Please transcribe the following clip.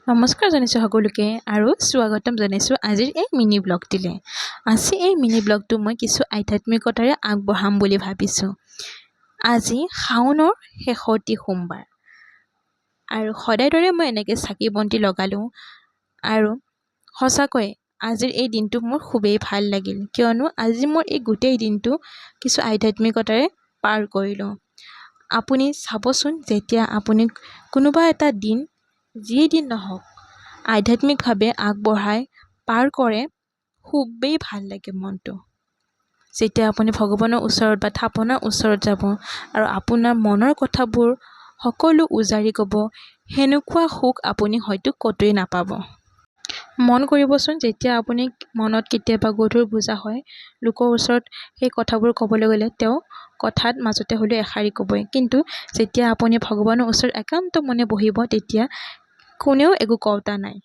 নমস্কাৰ জনাইছোঁ সকলোকে আৰু স্বাগতম জনাইছোঁ আজিৰ এই মিনি ব্লগটিলৈ। আজি এই মিনি ব্লগটো মই কিছু আধ্যাত্মিকতাৰে আগবঢ়াম বুলি ভাবিছোঁ। আজি শাওনৰ শেষৰটি সোমবাৰ আৰু সদায় দৰে মই এনেকৈ চাকি বন্তি লগালোঁ আৰু সঁচাকৈ আজিৰ এই দিনটো মোৰ খুবেই ভাল লাগিল, কিয়নো আজি মোৰ এই গোটেই দিনটো কিছু আধ্যাত্মিকতাৰে পাৰ কৰিলোঁ। আপুনি চাবচোন, যেতিয়া আপুনি কোনোবা এটা দিন যিয়ে দিন নহওক আধ্যাত্মিকভাৱে আগবঢ়াই পাৰ কৰে, খুবেই ভাল লাগে মনটো। যেতিয়া আপুনি ভগৱানৰ ওচৰত বা থাপনাৰ ওচৰত যাব আৰু আপোনাৰ মনৰ কথাবোৰ সকলো উজাৰি ক'ব, সেনেকুৱা সুখ আপুনি হয়তো ক'তোৱে নাপাব। মন কৰিবচোন, যেতিয়া আপুনি মনত কেতিয়াবা গধুৰ বোজা হয়, লোকৰ ওচৰত সেই কথাবোৰ ক'বলৈ গ'লে তেওঁ কথাত মাজতে হ'লেও এষাৰি ক'বই, কিন্তু যেতিয়া আপুনি ভগৱানৰ ওচৰত একান্ত মনে বহিব, তেতিয়া কোনেও একো কওঁতা নাই।